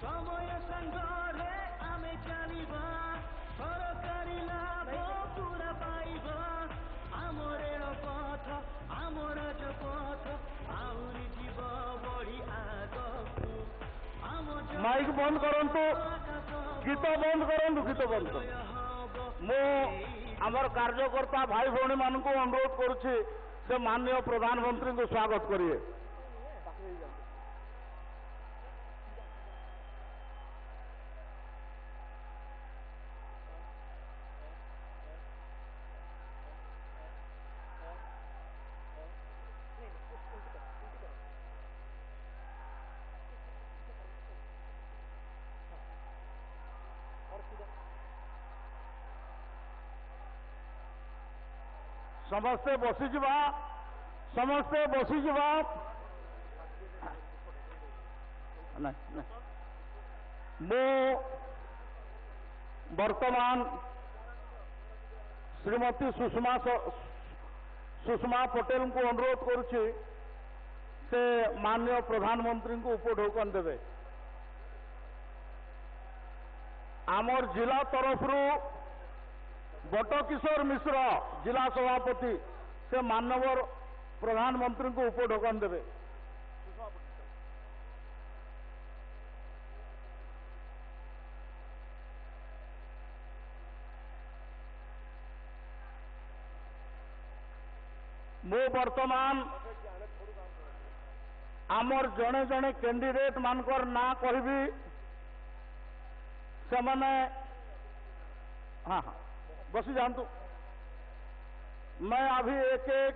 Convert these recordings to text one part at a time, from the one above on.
समय संगरे आमे चलिबा सरकारी लाभ पूरा पाइबा आम रेल पथ आम राजपथ आउरी जीव बढ़ी आगकू माइक बंद करंतु गीत बंद करंतु गीत बंद कर मो आमर कार्यकर्ता भाई भौणी मान को अनुरोध करुछि से माननीय प्रधानमंत्री को स्वागत करिए। समस्ते बसीजा समस्ते बसीजा मो वर्तमान श्रीमती सुषमा पटेल को अनुरोध करुछि से माननीय प्रधानमंत्री को उपढौकन देवे। आमर जिला तरफ बटकिशोर मिश्र जिला सभापति से माननीय प्रधानमंत्री को उपढौकन देवे। मो वर्तमान आमर जड़े जड़े कैंडिडेट मानकर ना कहबी से मैंने हाँ हाँ बसी जानतु मैं अभी एक एक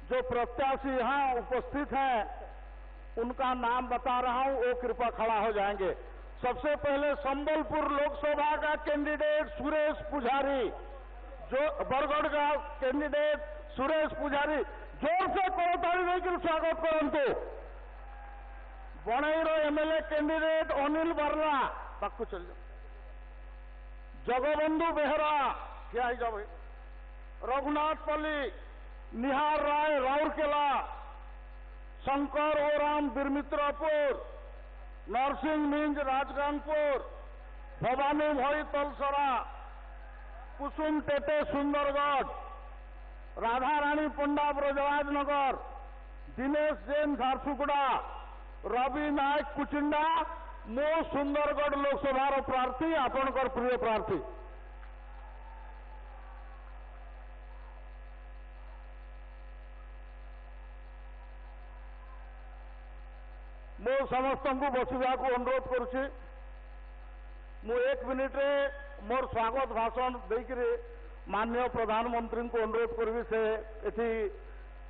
जो प्रत्याशी यहाँ उपस्थित हैं उनका नाम बता रहा हूं, वो कृपया खड़ा हो जाएंगे। सबसे पहले संबलपुर लोकसभा का कैंडिडेट सुरेश पुजारी, जो बरगढ़ का कैंडिडेट सुरेश पुजारी, जोर से करताली देकर स्वागत करंतु। बणईर एमएलए कैंडिडेट अनिल बर्ला पाक चल जाओ। जगबंधु बेहरा क्या है जाओ। रघुनाथपल्ली निहार राय राउरकेला, शंकर ओराम बिरमित्रपुर, नरसिंह मिंज राजगांगपुर, भवानी भई तलसरा, कुसुम टेटे सुंदरगढ़, राधा रानी पंडा ब्रजराजनगर, दिनेश जैन झारसुगुड़ा, रवि नायक कुचिंडा मो सुंदरगढ़ लोकसभा प्रार्थी आपणकर प्रिय प्रार्थी। मो समस्त को बसवा को अनुरोध करुछि। मु एक मिनिट मोर स्वागत भाषण देकर माननीय प्रधानमंत्री को अनुरोध करी से एथि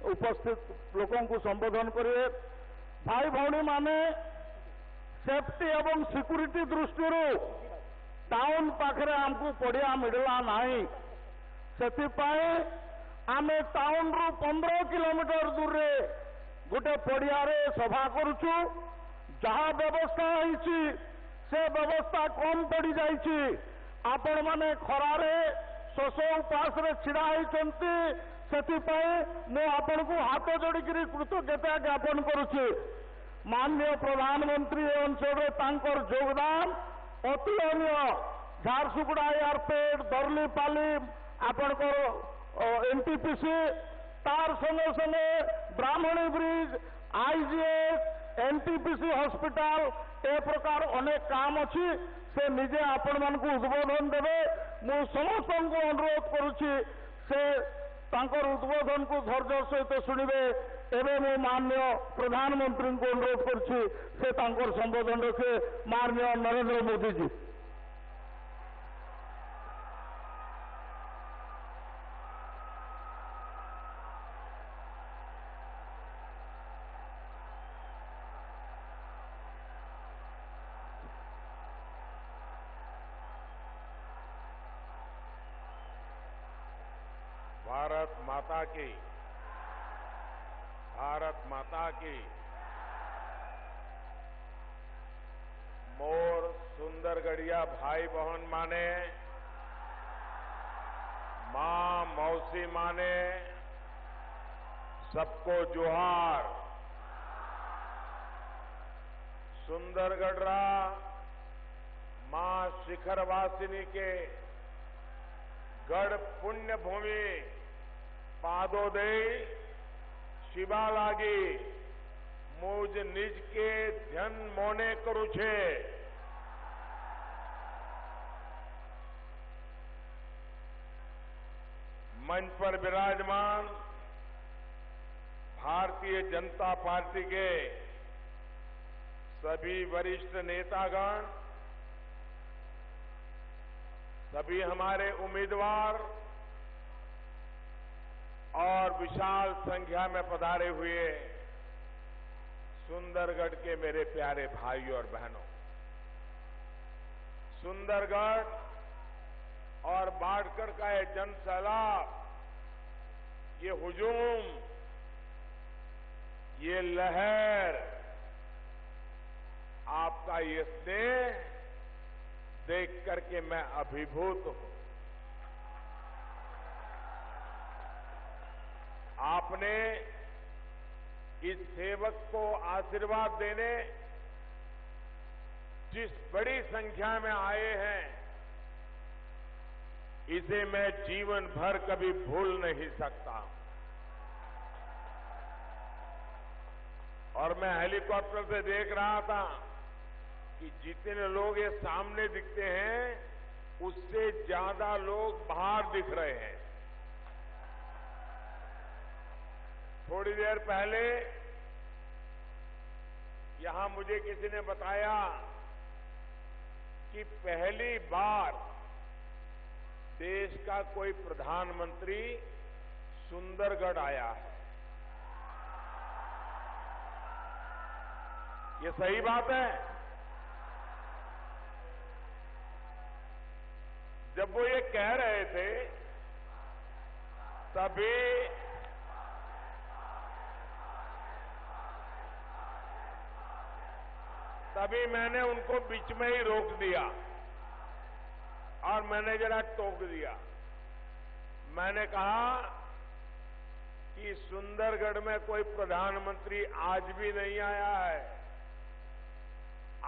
उपस्थित लोकों को संबोधन करेंगे। भाई भौणी माने सेफ्टी एवं सिक्यूरिटी दृष्टि टाउन पाखरे आमको पड़िया मिलला नहीं, से आमे टाउन रु 15 किलोमीटर दूर रे गोटे पड़िया रे सभा करुचु। जहाँ व्यवस्था होइछि से व्यवस्था कम पड़ जाइछि। आपण माने खरारे शोष उपास रे छिड़ा होइछन्ति, सेथिपाई मु आपण को हाथ जोड़िकी कृतज्ञता ज्ञापन करुछि। माननीय प्रधानमंत्री ए अंचल तांकर योगदान अतुलनीय। झारसुगुड़ा एयरपोर्ट, दर्लीपाली आपणकर एनटीपीसी, तार संगे संगे ब्राह्मणी ब्रिज, आईजीएस, एनटीपीसी हॉस्पिटल ए प्रकार अनेक काम अच्छी से निजे आपण मान को उद्बोधन देवे। मु समस्त को अनुरोध करुछि से तांकर उद्बोधन को धैर्य सहित शुणिबे। एवं मु माननीय प्रधानमंत्री को अनुरोध करुछि से तांकर संबोधन रखे। माननीय नरेंद्र मोदी जी। भारत माता की, भारत माता की। मोर सुंदरगढ़िया भाई बहन माने, मां मौसी माने, सबको जोहार। सुंदरगढ़ मां शिखरवासिनी के गढ़ पुण्य भूमि पादोदय शिवालागी मुझ निज के ध्यान मोने करू छे। मंच पर विराजमान भारतीय जनता पार्टी के सभी वरिष्ठ नेतागण, सभी हमारे उम्मीदवार और विशाल संख्या में पधारे हुए सुंदरगढ़ के मेरे प्यारे भाइयों और बहनों, सुंदरगढ़ और बाढ़कर का ये जन सैलाब, ये हुजूम, ये लहर, आपका ये स्नेह देख करके मैं अभिभूत हूं। आपने इस सेवक को आशीर्वाद देने जिस बड़ी संख्या में आए हैं, इसे मैं जीवन भर कभी भूल नहीं सकता। और मैं हेलीकॉप्टर से देख रहा था कि जितने लोग ये सामने दिखते हैं उससे ज्यादा लोग बाहर दिख रहे हैं। थोड़ी देर पहले यहां मुझे किसी ने बताया कि पहली बार देश का कोई प्रधानमंत्री सुंदरगढ़ आया है। ये सही बात है? जब वो ये कह रहे थे तभी मैंने उनको बीच में ही रोक दिया और मैंने जरा टोक दिया। मैंने कहा कि सुंदरगढ़ में कोई प्रधानमंत्री आज भी नहीं आया है।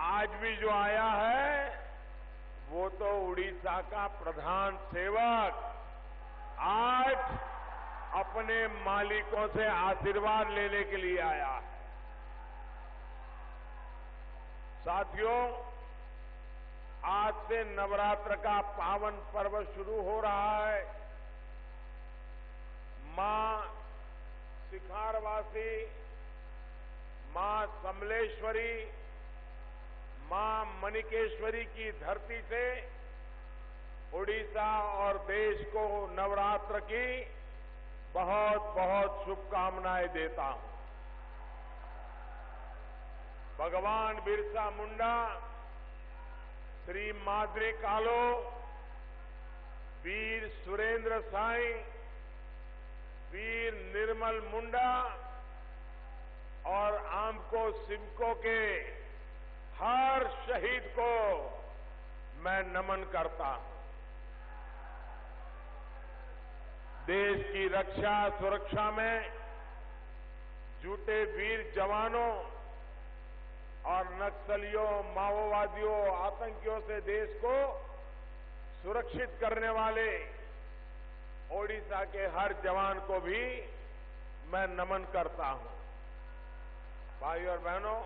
आज भी जो आया है वो तो उड़ीसा का प्रधान सेवक आज अपने मालिकों से आशीर्वाद लेने के लिए आया है। साथियों, आज से नवरात्र का पावन पर्व शुरू हो रहा है। मां शिखरवासी, मां समलेश्वरी, मां मणिकेश्वरी की धरती से उड़ीसा और देश को नवरात्र की बहुत बहुत शुभकामनाएं देता हूं। भगवान बिरसा मुंडा, श्री माद्री कालो, वीर सुरेंद्र साई, वीर निर्मल मुंडा और आमको सिमको के हर शहीद को मैं नमन करता हूं। देश की रक्षा सुरक्षा में जुटे वीर जवानों और नक्सलियों, माओवादियों, आतंकियों से देश को सुरक्षित करने वाले ओडिशा के हर जवान को भी मैं नमन करता हूं। भाइयों और बहनों,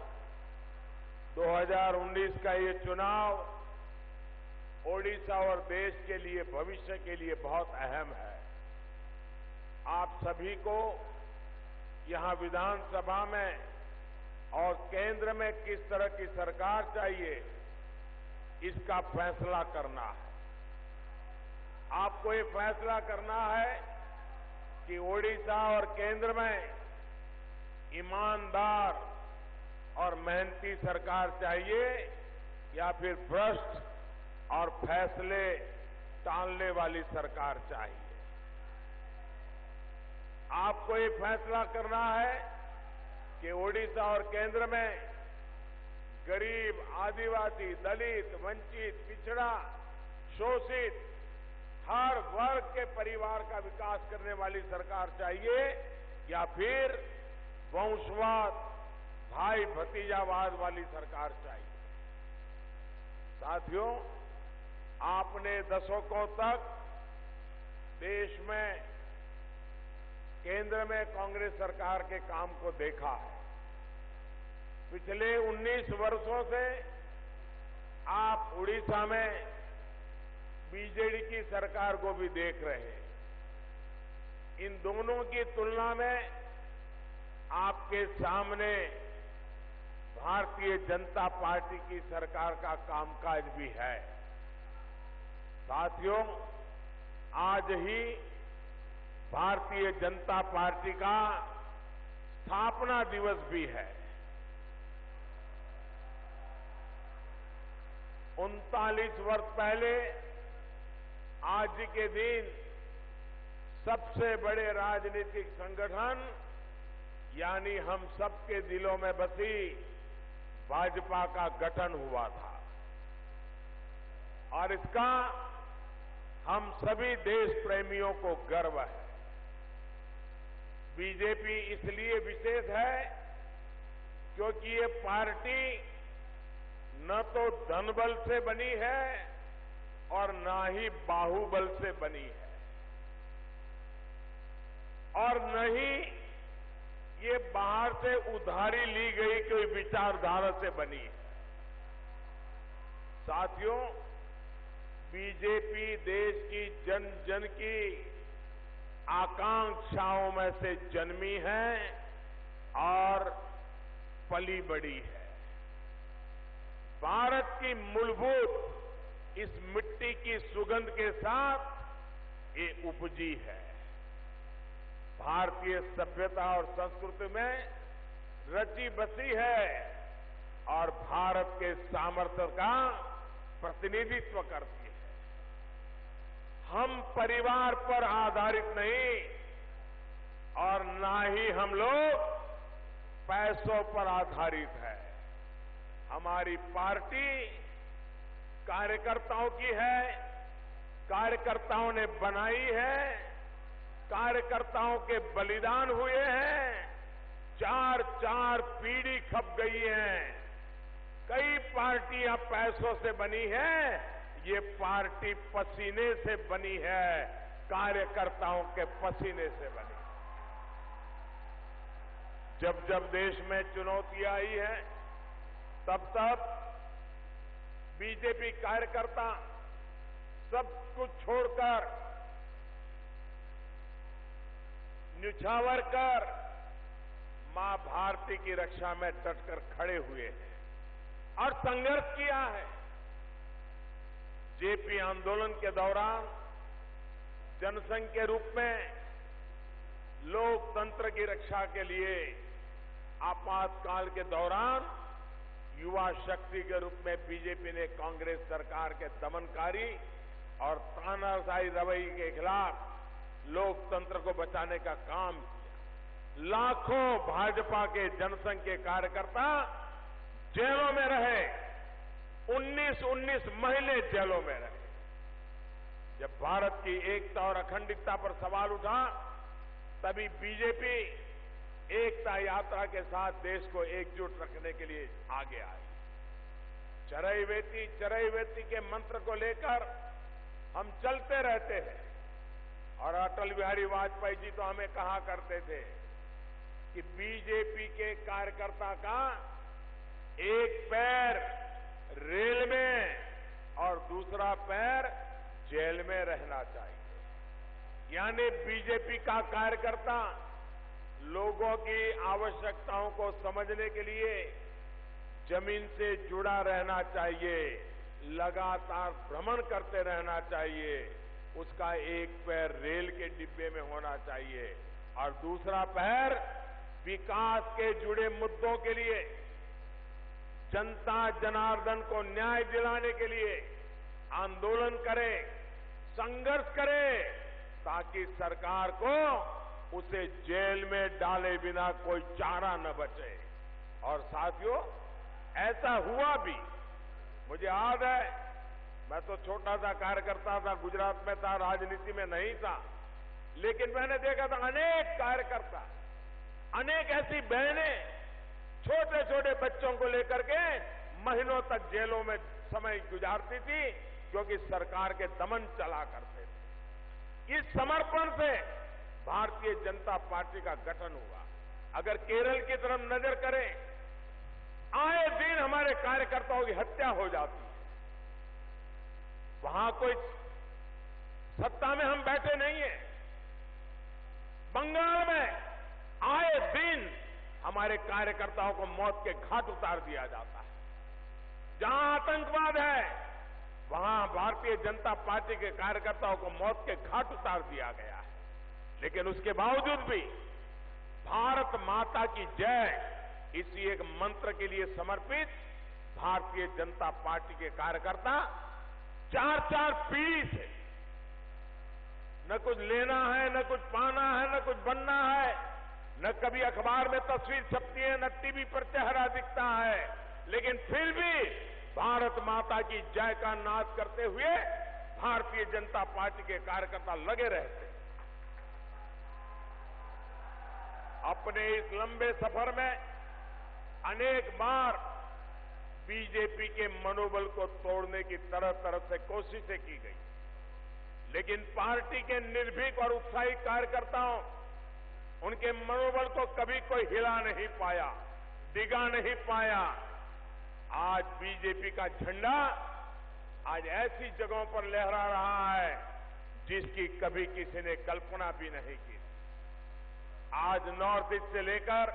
2019 का ये चुनाव ओडिशा और देश के लिए, भविष्य के लिए बहुत अहम है। आप सभी को यहां विधानसभा में और केंद्र में किस तरह की सरकार चाहिए, इसका फैसला करना है। आपको ये फैसला करना है कि ओडिशा और केंद्र में ईमानदार और मेहनती सरकार चाहिए या फिर भ्रष्ट और फैसले टालने वाली सरकार चाहिए। आपको ये फैसला करना है कि ओडिशा और केंद्र में गरीब, आदिवासी, दलित, वंचित, पिछड़ा, शोषित हर वर्ग के परिवार का विकास करने वाली सरकार चाहिए या फिर वंशवाद, भाई भतीजावाद वाली सरकार चाहिए। साथियों, आपने दशकों तक देश में केंद्र में कांग्रेस सरकार के काम को देखा है। पिछले 19 वर्षों से आप उड़ीसा में बीजेडी की सरकार को भी देख रहे हैं। इन दोनों की तुलना में आपके सामने भारतीय जनता पार्टी की सरकार का कामकाज भी है। साथियों, आज ही भारतीय जनता पार्टी का स्थापना दिवस भी है। 39 वर्ष पहले आज के दिन सबसे बड़े राजनीतिक संगठन यानी हम सबके दिलों में बसी भाजपा का गठन हुआ था और इसका हम सभी देश प्रेमियों को गर्व है। बीजेपी इसलिए विशेष है क्योंकि ये पार्टी न तो धनबल से बनी है और न ही बाहुबल से बनी है और न ही ये बाहर से उधारी ली गई कोई विचारधारा से बनी है। साथियों, बीजेपी देश की जन जन की आकांक्षाओं में से जन्मी है और पली बड़ी है। भारत की मूलभूत इस मिट्टी की सुगंध के साथ ये उपजी है। भारतीय सभ्यता और संस्कृति में रची बसी है और भारत के सामर्थ्य का प्रतिनिधित्व करती है। हम परिवार पर आधारित नहीं और ना ही हम लोग पैसों पर आधारित है। हमारी पार्टी कार्यकर्ताओं की है, कार्यकर्ताओं ने बनाई है, कार्यकर्ताओं के बलिदान हुए हैं, चार चार पीढ़ी खप गई हैं। कई पार्टियां पैसों से बनी है, ये पार्टी पसीने से बनी है, कार्यकर्ताओं के पसीने से बनी। जब जब देश में चुनौतियां आई है तब तब बीजेपी कार्यकर्ता सब कुछ छोड़कर न्यौछावर कर मां भारती की रक्षा में डटकर खड़े हुए हैं और संघर्ष किया है। जेपी आंदोलन के दौरान जनसंघ के रूप में लोकतंत्र की रक्षा के लिए आपातकाल के दौरान युवा शक्ति के रूप में बीजेपी ने कांग्रेस सरकार के दमनकारी और तानाशाही रवैये के खिलाफ लोकतंत्र को बचाने का काम किया। लाखों भाजपा के जनसंघ के कार्यकर्ता जेलों में रहे, 19 महीने जेलों में रहे। जब भारत की एकता और अखंडता पर सवाल उठा तभी बीजेपी एकता यात्रा के साथ देश को एकजुट रखने के लिए आगे आई। चरैवेति के मंत्र को लेकर हम चलते रहते हैं और अटल बिहारी वाजपेयी जी तो हमें कहा करते थे कि बीजेपी के कार्यकर्ता का एक पैर रेल में और दूसरा पैर जेल में रहना चाहिए। यानी बीजेपी का कार्यकर्ता लोगों की आवश्यकताओं को समझने के लिए जमीन से जुड़ा रहना चाहिए, लगातार भ्रमण करते रहना चाहिए। उसका एक पैर रेल के डिब्बे में होना चाहिए और दूसरा पैर विकास के जुड़े मुद्दों के लिए, जनता जनार्दन को न्याय दिलाने के लिए आंदोलन करे, संघर्ष करे, ताकि सरकार को उसे जेल में डाले बिना कोई चारा न बचे। और साथियों, ऐसा हुआ भी। मुझे याद है, मैं तो छोटा सा कार्यकर्ता था, गुजरात में था, राजनीति में नहीं था, लेकिन मैंने देखा था अनेक कार्यकर्ता, अनेक ऐसी बहनें छोटे छोटे बच्चों को लेकर के महीनों तक जेलों में समय गुजारती थी, क्योंकि सरकार के दमन चला करते थे। इस समर्पण से भारतीय जनता पार्टी का गठन हुआ। अगर केरल की तरफ नजर करें, आए दिन हमारे कार्यकर्ताओं की हत्या हो जाती है। वहां कोई सत्ता में हम बैठे नहीं हैं। बंगाल में आए दिन हमारे कार्यकर्ताओं को मौत के घाट उतार दिया जाता है। जहां आतंकवाद है, वहां भारतीय जनता पार्टी के कार्यकर्ताओं को मौत के घाट उतार दिया गया है। लेकिन उसके बावजूद भी भारत माता की जय इसी एक मंत्र के लिए समर्पित भारतीय जनता पार्टी के कार्यकर्ता 4-4 पीढ़ी से न कुछ लेना है, न कुछ पाना है, न कुछ बनना है, न कभी अखबार में तस्वीर छपती है, न टीवी पर चेहरा दिखता है, लेकिन फिर भी भारत माता की जय का नाद करते हुए भारतीय जनता पार्टी के कार्यकर्ता लगे रहते हैं। अपने इस लंबे सफर में अनेक बार बीजेपी के मनोबल को तोड़ने की तरह तरह से कोशिशें की गई, लेकिन पार्टी के निर्भीक और उत्साही कार्यकर्ताओं, उनके मनोबल को कभी कोई हिला नहीं पाया, डिगा नहीं पाया। आज बीजेपी का झंडा आज ऐसी जगहों पर लहरा रहा है जिसकी कभी किसी ने कल्पना भी नहीं की। आज नॉर्थ ईस्ट से लेकर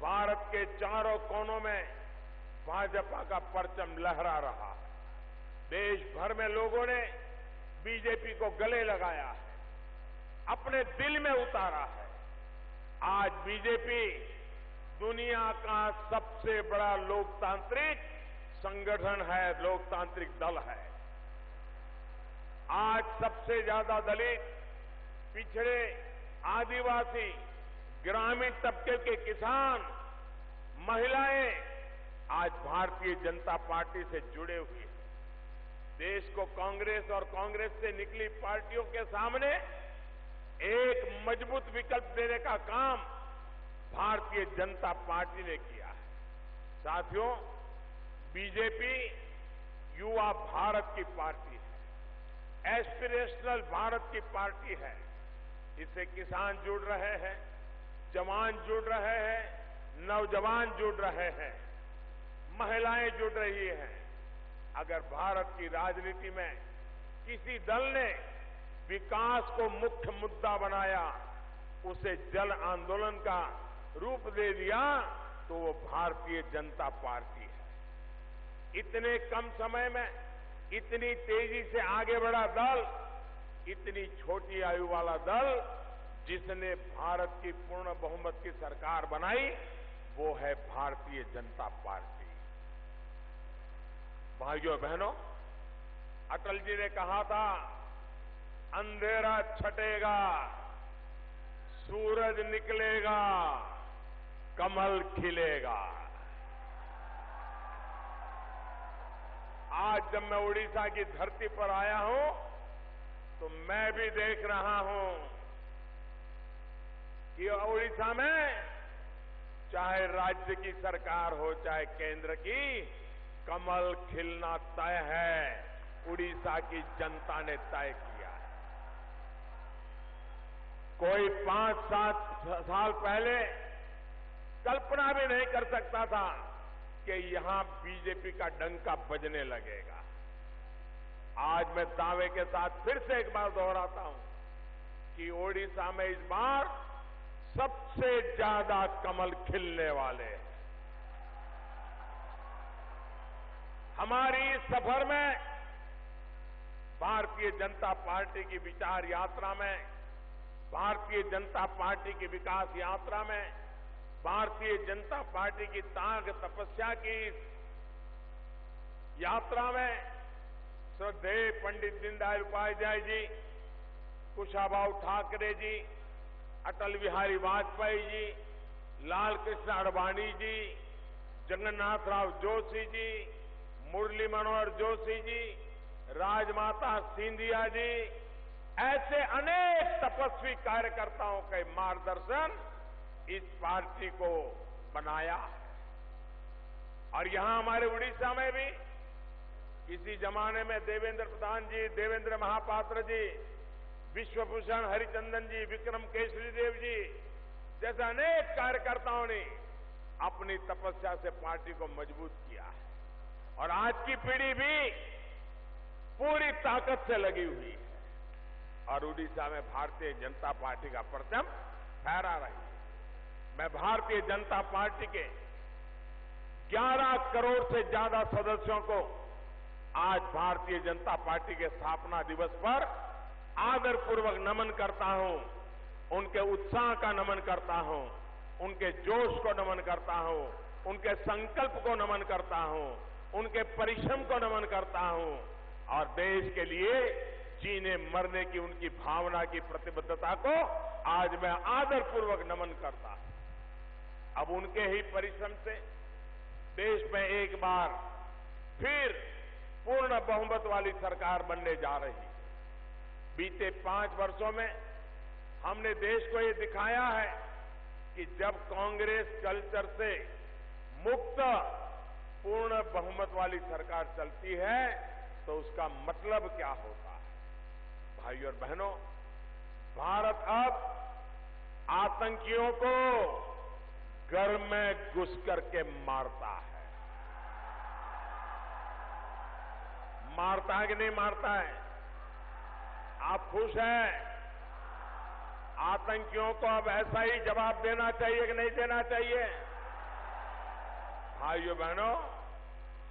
भारत के चारों कोनों में भाजपा का परचम लहरा रहा है। देश भर में लोगों ने बीजेपी को गले लगाया है, अपने दिल में उतारा है। आज बीजेपी दुनिया का सबसे बड़ा लोकतांत्रिक संगठन है, लोकतांत्रिक दल है। आज सबसे ज्यादा दलित, पिछड़े, आदिवासी, ग्रामीण तबके के किसान, महिलाएं आज भारतीय जनता पार्टी से जुड़े हुए हैं। देश को कांग्रेस और कांग्रेस से निकली पार्टियों के सामने एक मजबूत विकल्प देने का काम भारतीय जनता पार्टी ने किया है। साथियों, बीजेपी युवा भारत की पार्टी है, एस्पिरेशनल भारत की पार्टी है। इससे किसान जुड़ रहे हैं, जवान जुड़ रहे हैं, नौजवान जुड़ रहे हैं, महिलाएं जुड़ रही हैं। अगर भारत की राजनीति में किसी दल ने विकास को मुख्य मुद्दा बनाया, उसे जन आंदोलन का रूप दे दिया, तो वो भारतीय जनता पार्टी है। इतने कम समय में इतनी तेजी से आगे बढ़ा दल, इतनी छोटी आयु वाला दल जिसने भारत की पूर्ण बहुमत की सरकार बनाई, वो है भारतीय जनता पार्टी। भाइयों बहनों, अटल जी ने कहा था, अंधेरा छटेगा, सूरज निकलेगा, कमल खिलेगा। आज जब मैं उड़ीसा की धरती पर आया हूं, तो मैं भी देख रहा हूं कि उड़ीसा में चाहे राज्य की सरकार हो, चाहे केंद्र की, कमल खिलना तय है। उड़ीसा की जनता ने तय किया है। कोई 5-7 साल पहले कल्पना भी नहीं कर सकता था कि यहां बीजेपी का डंका बजने लगेगा। आज मैं दावे के साथ फिर से एक बार दोहराता हूं कि ओडिशा में इस बार सबसे ज्यादा कमल खिलने वाले हैं। हमारी इस सफर में भारतीय जनता पार्टी की विचार यात्रा में, भारतीय जनता पार्टी की विकास यात्रा में, भारतीय जनता पार्टी की त्याग तपस्या की यात्रा में श्रद्धेय पंडित दीनदयाल उपाध्याय जी, कुशाभाऊ ठाकरे जी, अटल बिहारी वाजपेयी जी, लाल कृष्ण आडवाणी जी, जगन्नाथ राव जोशी जी, मुरली मनोहर जोशी जी, राजमाता सिंधिया जी, ऐसे अनेक तपस्वी कार्यकर्ताओं के मार्गदर्शन इस पार्टी को बनाया। और यहां हमारे उड़ीसा में भी किसी जमाने में देवेंद्र प्रधान जी, देवेंद्र महापात्र जी, विश्वभूषण हरिचंदन जी, विक्रम केसरी देव जी जैसे अनेक कार्यकर्ताओं ने अपनी तपस्या से पार्टी को मजबूत किया है। और आज की पीढ़ी भी पूरी ताकत से लगी हुई है और उड़ीसा में भारतीय जनता पार्टी का परचम फहरा रही है। मैं भारतीय जनता पार्टी के 11 करोड़ से ज्यादा सदस्यों को आज भारतीय जनता पार्टी के स्थापना दिवस पर आदरपूर्वक नमन करता हूं, उनके उत्साह का नमन करता हूं, उनके जोश को नमन करता हूं, उनके संकल्प को नमन करता हूं, उनके परिश्रम को नमन करता हूं और देश के लिए जीने मरने की उनकी भावना की प्रतिबद्धता को आज मैं आदरपूर्वक नमन करता हूं। अब उनके ही परिश्रम से देश में एक बार फिर पूर्ण बहुमत वाली सरकार बनने जा रही है। बीते 5 वर्षों में हमने देश को ये दिखाया है कि जब कांग्रेस कल्चर से मुक्त पूर्ण बहुमत वाली सरकार चलती है तो उसका मतलब क्या होता है। भाइयों और बहनों, भारत अब आतंकियों को घर में घुस करके मारता है। मारता है कि नहीं मारता है? आप खुश हैं? आतंकियों को अब ऐसा ही जवाब देना चाहिए कि नहीं देना चाहिए? भाइयों बहनों,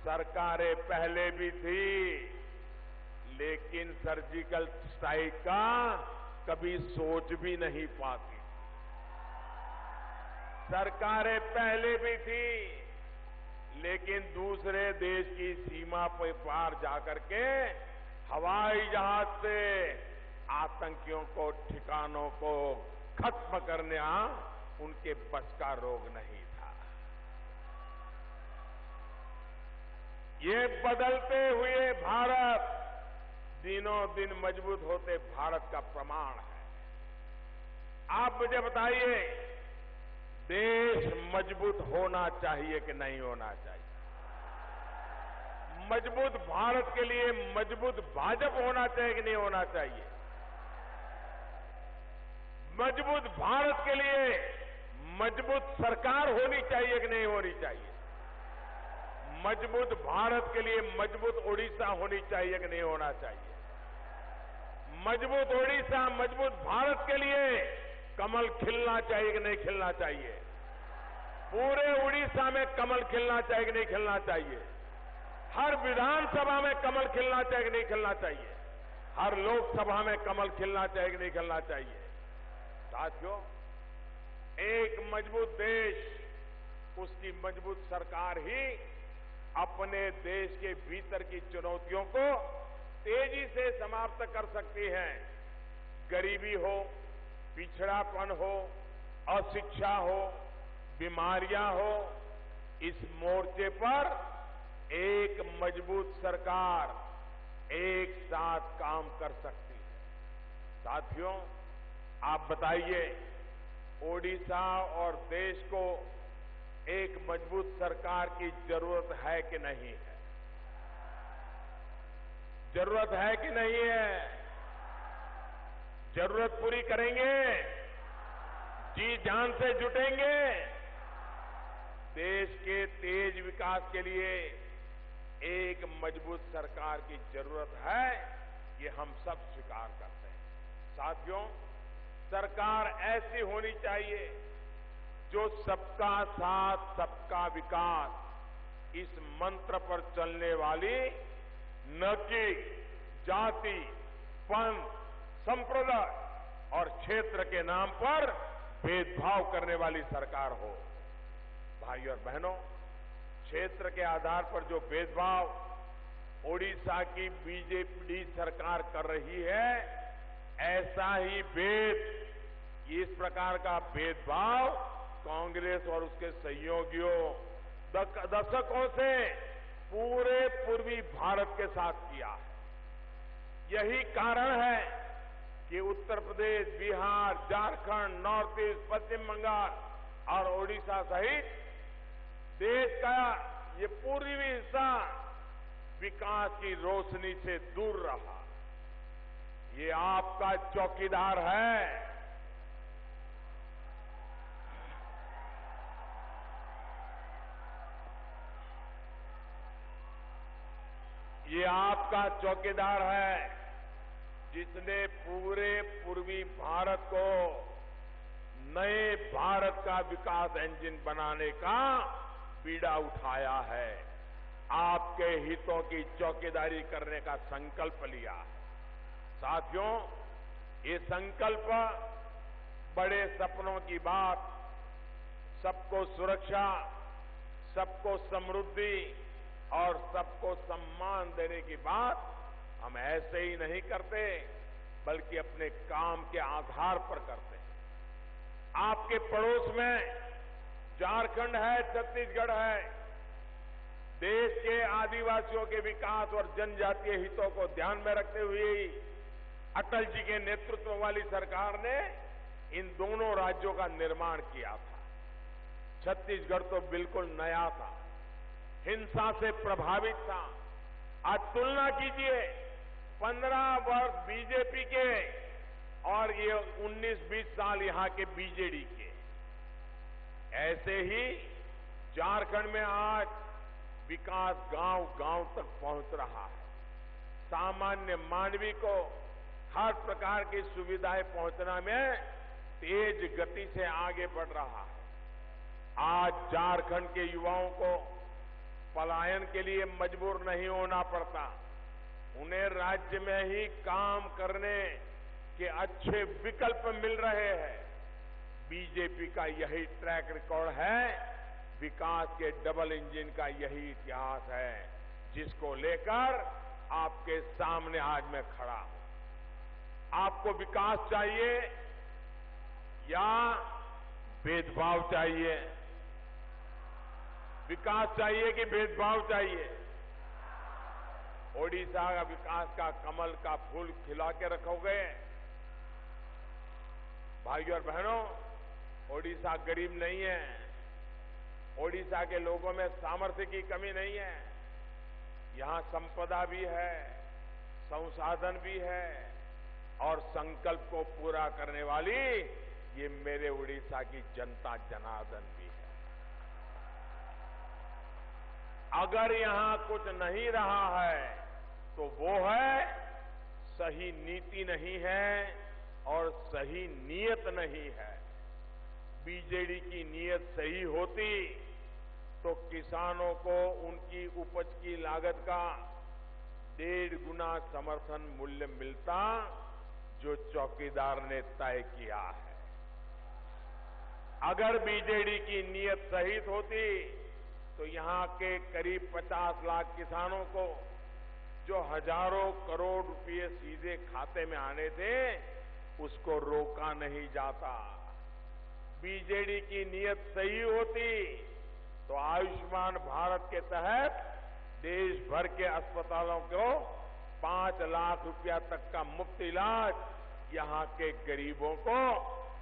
सरकारें पहले भी थी लेकिन सर्जिकल स्ट्राइक का कभी सोच भी नहीं पाती। सरकारें पहले भी थी लेकिन दूसरे देश की सीमा पर पार जाकर के हवाई जहाज से आतंकियों को, ठिकानों को खत्म करना उनके बस का रोग नहीं था। ये बदलते हुए भारत दिनों दिन मजबूत होते भारत का प्रमाण है। आप मुझे बताइए, देश मजबूत होना चाहिए कि नहीं होना चाहिए? मजबूत भारत के लिए मजबूत भाजपा होना चाहिए कि नहीं होना चाहिए? मजबूत भारत के लिए मजबूत सरकार होनी चाहिए कि नहीं होनी चाहिए? मजबूत भारत के लिए मजबूत ओडिशा होनी चाहिए कि नहीं होना चाहिए? मजबूत ओडिशा, मजबूत भारत के लिए कमल खिलना चाहिए कि नहीं खिलना चाहिए? पूरे उड़ीसा में कमल खिलना चाहिए कि नहीं खिलना चाहिए? हर विधानसभा में कमल खिलना चाहिए कि नहीं खिलना चाहिए? हर लोकसभा में कमल खिलना चाहिए कि नहीं खिलना चाहिए? साथियों, एक मजबूत देश, उसकी मजबूत सरकार ही अपने देश के भीतर की चुनौतियों को तेजी से समाप्त कर सकती है। गरीबी हो, पिछड़ापन हो, अशिक्षा हो, बीमारियां हो, इस मोर्चे पर एक मजबूत सरकार एक साथ काम कर सकती है। साथियों, आप बताइए, ओडिशा और देश को एक मजबूत सरकार की जरूरत है कि नहीं है? जरूरत है कि नहीं है? जरूरत पूरी करेंगे? जी जान से जुटेंगे? देश के तेज विकास के लिए एक मजबूत सरकार की जरूरत है, ये हम सब स्वीकार करते हैं। साथियों, सरकार ऐसी होनी चाहिए जो सबका साथ सबका विकास इस मंत्र पर चलने वाली, न कि जाति, पंथ, संप्रदाय और क्षेत्र के नाम पर भेदभाव करने वाली सरकार हो। भाइयों और बहनों, क्षेत्र के आधार पर जो भेदभाव ओडिशा की बीजेपी सरकार कर रही है, ऐसा ही इस प्रकार का भेदभाव कांग्रेस और उसके सहयोगियों दशकों से पूरे पूर्वी भारत के साथ किया है। यही कारण है कि उत्तर प्रदेश, बिहार, झारखंड, नॉर्थ ईस्ट, पश्चिम बंगाल और ओडिशा सहित देश का ये पूर्वी हिस्सा विकास की रोशनी से दूर रहा। ये आपका चौकीदार है। ये आपका चौकीदार है जिसने पूरे पूर्वी भारत को नए भारत का विकास इंजन बनाने का बीड़ा उठाया है। आपके हितों की चौकीदारी करने का संकल्प लिया है। साथियों, ये संकल्प बड़े सपनों की बात, सबको सुरक्षा, सबको समृद्धि और सबको सम्मान देने की बात हम ऐसे ही नहीं करते, बल्कि अपने काम के आधार पर करते हैं। आपके पड़ोस में झारखंड है, छत्तीसगढ़ है। देश के आदिवासियों के विकास और जनजातीय हितों को ध्यान में रखते हुए ही अटल जी के नेतृत्व वाली सरकार ने इन दोनों राज्यों का निर्माण किया था। छत्तीसगढ़ तो बिल्कुल नया था, हिंसा से प्रभावित था। आज तुलना कीजिए 15 वर्ष बीजेपी के और ये 19-20 साल यहां के बीजेडी के। ऐसे ही झारखंड में आज विकास गांव-गांव तक पहुंच रहा है। सामान्य मानवी को हर प्रकार की सुविधाएं पहुंचना में तेज गति से आगे बढ़ रहा है। आज झारखंड के युवाओं को पलायन के लिए मजबूर नहीं होना पड़ता। उन्हें राज्य में ही काम करने के अच्छे विकल्प मिल रहे हैं। बीजेपी का यही ट्रैक रिकॉर्ड है। विकास के डबल इंजन का यही इतिहास है, जिसको लेकर आपके सामने आज मैं खड़ा हूं। आपको विकास चाहिए या भेदभाव चाहिए? विकास चाहिए कि भेदभाव चाहिए? ओडिशा का विकास का कमल का फूल खिला के रखोगे? भाइयों और बहनों, ओडिशा गरीब नहीं है। ओडिशा के लोगों में सामर्थ्य की कमी नहीं है। यहां संपदा भी है, संसाधन भी है और संकल्प को पूरा करने वाली ये मेरे उड़ीसा की जनता जनार्दन भी है। अगर यहां कुछ नहीं रहा है तो वो है सही नीति नहीं है और सही नीयत नहीं है। बीजेडी की नीयत सही होती तो किसानों को उनकी उपज की लागत का 1.5 गुना समर्थन मूल्य मिलता, जो चौकीदार ने तय किया है। अगर बीजेडी की नीयत सही होती तो यहां के करीब 50 लाख किसानों को जो हजारों करोड़ रुपए सीधे खाते में आने थे, उसको रोका नहीं जाता। बीजेडी की नीयत सही होती तो आयुष्मान भारत के तहत देश भर के अस्पतालों को 5 लाख रुपया तक का मुफ्त इलाज यहां के गरीबों को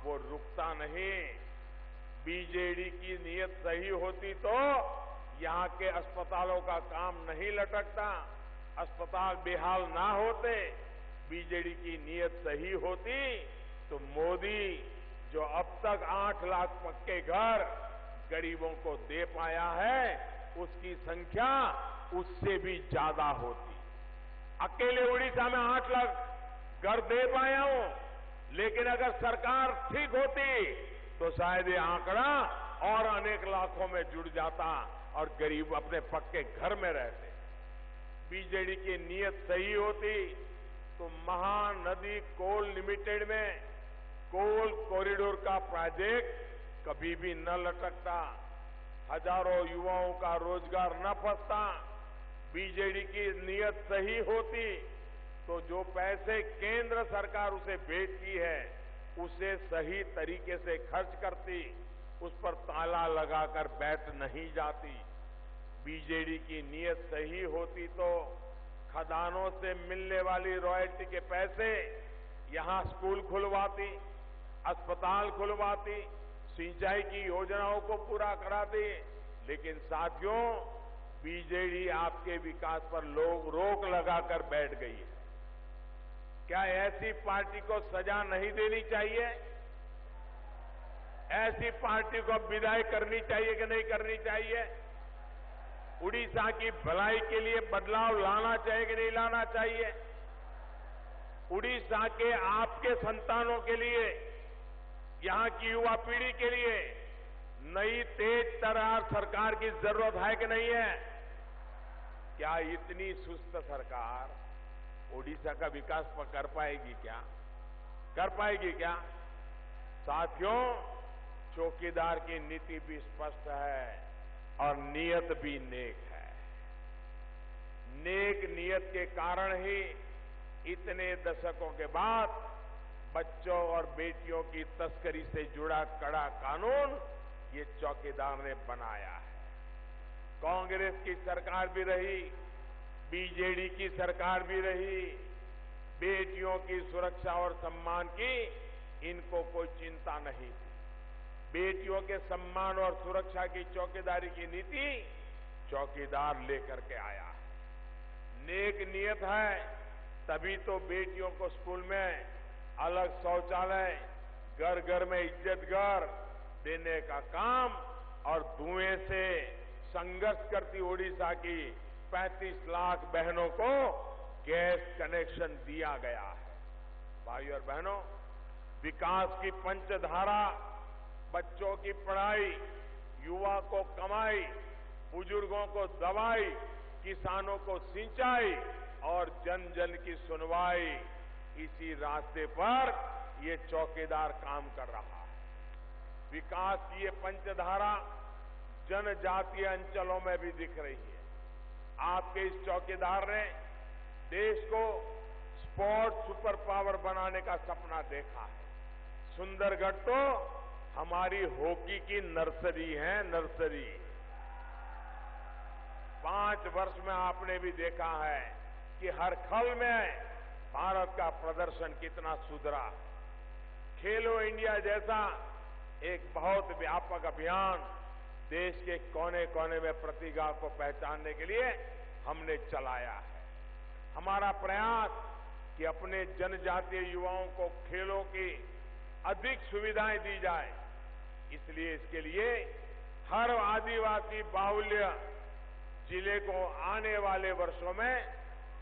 वो रुकता नहीं। बीजेडी की नीयत सही होती तो यहां के अस्पतालों का काम नहीं लटकता, अस्पताल बेहाल ना होते। बीजेडी की नीयत सही होती तो मोदी जो अब तक 8 लाख पक्के घर गरीबों को दे पाया है, उसकी संख्या उससे भी ज्यादा होती। अकेले उड़ीसा में 8 लाख घर दे पाया हूं, लेकिन अगर सरकार ठीक होती तो शायद ये आंकड़ा और अनेक लाखों में जुड़ जाता और गरीब अपने पक्के घर में रहते। बीजेडी की नीयत सही होती तो महानदी कोल लिमिटेड में कोल कॉरिडोर का प्रोजेक्ट कभी भी न लटकता, हजारों युवाओं का रोजगार न फंसता। बीजेडी की नीयत सही होती तो जो पैसे केंद्र सरकार उसे भेजती है, उसे सही तरीके से खर्च करती, उस पर ताला लगाकर बैठ नहीं जाती। बीजेडी की नीयत सही होती तो खदानों से मिलने वाली रॉयल्टी के पैसे यहां स्कूल खुलवाती, अस्पताल खुलवाती, सिंचाई की योजनाओं को पूरा कराती, लेकिन साथियों, बीजेडी आपके विकास पर रोक लगाकर बैठ गई है। क्या ऐसी पार्टी को सजा नहीं देनी चाहिए? ऐसी पार्टी को विदाई करनी चाहिए कि नहीं करनी चाहिए? उड़ीसा की भलाई के लिए बदलाव लाना चाहिए कि नहीं लाना चाहिए? उड़ीसा के आपके संतानों के लिए, यहां की युवा पीढ़ी के लिए नई तेज तर्रार सरकार की जरूरत है कि नहीं है? क्या इतनी सुस्त सरकार ओडिशा का विकास कर पाएगी क्या? कर पाएगी क्या? साथियों, चौकीदार की नीति भी स्पष्ट है और नीयत भी नेक है। नेक नीयत के कारण ही इतने दशकों के बाद बच्चों और बेटियों की तस्करी से जुड़ा कड़ा कानून ये चौकीदार ने बनाया है। कांग्रेस की सरकार भी रही, बीजेडी की सरकार भी रही, बेटियों की सुरक्षा और सम्मान की इनको कोई चिंता नहीं थी। बेटियों के सम्मान और सुरक्षा की चौकीदारी की नीति चौकीदार लेकर के आया है। नेक नियत है, तभी तो बेटियों को स्कूल में अलग शौचालय, घर घर में इज्जत घर देने का काम और धुएं से संघर्ष करती ओडिशा की 35 लाख बहनों को गैस कनेक्शन दिया गया है। भाइयों और बहनों, विकास की पंचधारा, बच्चों की पढ़ाई, युवा को कमाई, बुजुर्गों को दवाई, किसानों को सिंचाई और जन जन की सुनवाई, इसी रास्ते पर ये चौकीदार काम कर रहा है। विकास की ये पंचधारा जनजातीय अंचलों में भी दिख रही है। आपके इस चौकीदार ने देश को स्पोर्ट्स सुपर पावर बनाने का सपना देखा है। सुंदरगढ़ तो हमारी हॉकी की नर्सरी है, नर्सरी। 5 वर्ष में आपने भी देखा है कि हर खल में भारत का प्रदर्शन कितना सुधरा। खेलो इंडिया जैसा एक बहुत व्यापक अभियान देश के कोने कोने में प्रतिभा को पहचानने के लिए हमने चलाया है। हमारा प्रयास कि अपने जनजातीय युवाओं को खेलों की अधिक सुविधाएं दी जाए, इसलिए इसके लिए हर आदिवासी बाहुल्य जिले को आने वाले वर्षों में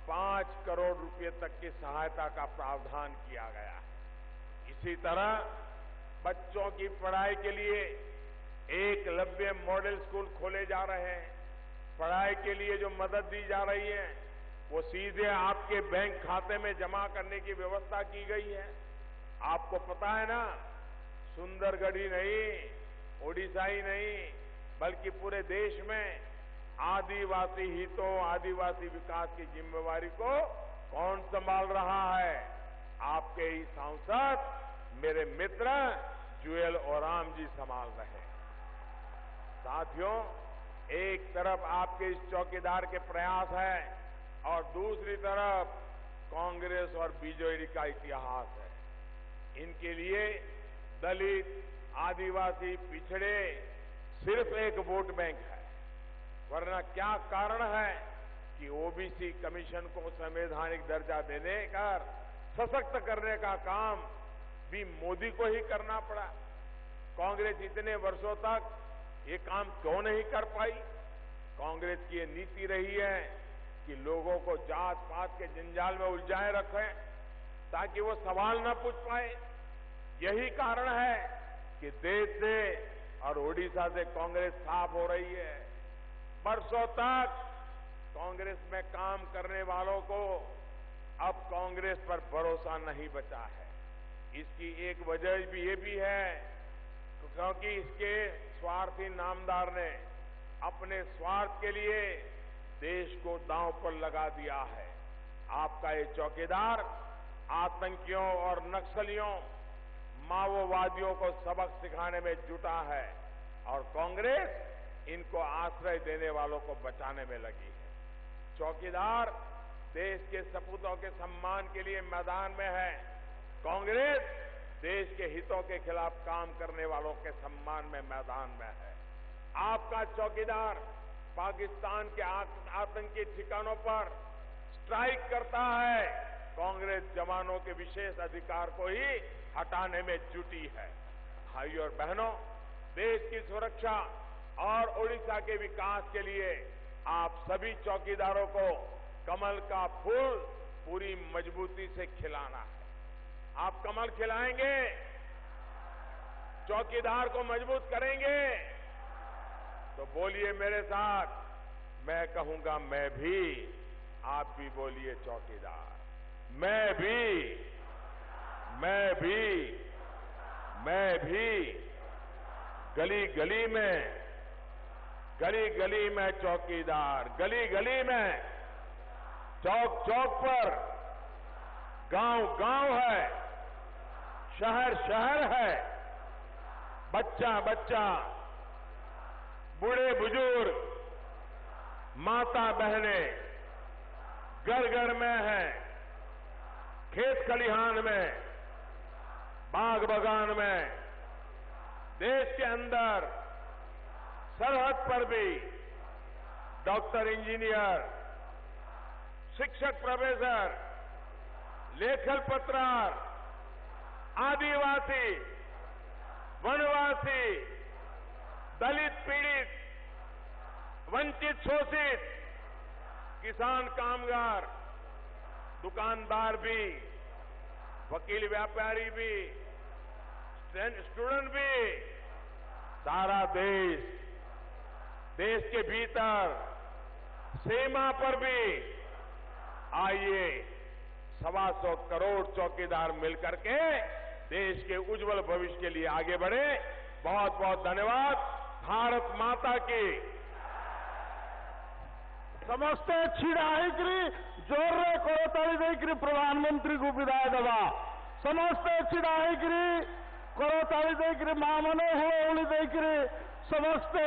5 करोड़ रुपए तक की सहायता का प्रावधान किया गया है। इसी तरह बच्चों की पढ़ाई के लिए एकलव्य मॉडल स्कूल खोले जा रहे हैं। पढ़ाई के लिए जो मदद दी जा रही है वो सीधे आपके बैंक खाते में जमा करने की व्यवस्था की गई है। आपको पता है ना, सुंदरगढ़ ही नहीं, ओडिशा ही नहीं, बल्कि पूरे देश में आदिवासी हितों, आदिवासी विकास की जिम्मेवारी को कौन संभाल रहा है? आपके ही सांसद, मेरे मित्र जुएल ओराम जी संभाल रहे हैं। साथियों, एक तरफ आपके इस चौकीदार के प्रयास है और दूसरी तरफ कांग्रेस और बीजेडी का इतिहास है। इनके लिए दलित, आदिवासी, पिछड़े सिर्फ एक वोट बैंक है, वरना क्या कारण है कि ओबीसी कमीशन को संवैधानिक दर्जा देने कर सशक्त करने का काम भी मोदी को ही करना पड़ा। कांग्रेस इतने वर्षों तक ये काम क्यों नहीं कर पाई? कांग्रेस की ये नीति रही है कि लोगों को जात पात के जंजाल में उलझाए रखें ताकि वो सवाल न पूछ पाए। यही कारण है कि देश से और ओडिशा से कांग्रेस साफ हो रही है। बरसों तक कांग्रेस में काम करने वालों को अब कांग्रेस पर भरोसा नहीं बचा है। इसकी एक वजह भी ये भी है क्योंकि इसके स्वार्थी नामदार ने अपने स्वार्थ के लिए देश को दांव पर लगा दिया है। आपका ये चौकीदार आतंकियों और नक्सलियों, माओवादियों को सबक सिखाने में जुटा है और कांग्रेस इनको आश्रय देने वालों को बचाने में लगी है। चौकीदार देश के सपूतों के सम्मान के लिए मैदान में है, कांग्रेस देश के हितों के खिलाफ काम करने वालों के सम्मान में मैदान में है। आपका चौकीदार पाकिस्तान के आतंकी ठिकानों पर स्ट्राइक करता है, कांग्रेस जवानों के विशेष अधिकार को ही हटाने में जुटी है। भाइयों और बहनों, देश की सुरक्षा और ओडिशा के विकास के लिए आप सभी चौकीदारों को कमल का फूल पूरी मजबूती से खिलाना है। आप कमल खिलाएंगे, चौकीदार को मजबूत करेंगे, तो बोलिए मेरे साथ, मैं कहूंगा मैं भी, आप भी बोलिए चौकीदार, मैं भी, मैं भी, मैं भी। गली गली में चौकीदार, गली गली में, चौक चौक पर, गांव गांव है, शहर शहर है, बच्चा बच्चा, बूढ़े बुजुर्ग, माता बहनें घर घर में है, खेत खलिहान में, बाग बगान में, देश के अंदर, सरहद पर भी डॉक्टर, इंजीनियर, शिक्षक, प्रोफेसर, लेखक, पत्रकार, आदिवासी, वनवासी, दलित, पीड़ित, वंचित, शोषित, किसान, कामगार, दुकानदार भी, वकील, व्यापारी भी, स्टूडेंट भी, सारा देश के भीतर, सीमा पर भी आइए 125 करोड़ चौकीदार मिलकर के देश के उज्जवल भविष्य के लिए आगे बढ़े। बहुत बहुत धन्यवाद। भारत माता की। समस्ते छिड़ा जोर करताली देकरी प्रधानमंत्री को विदाय देवा। समस्ते छिड़ा करताली देकरी माँ मने हुए देकरी समस्ते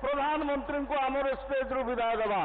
प्रधानमंत्री को आमर स्टेज रू विदाय देवा।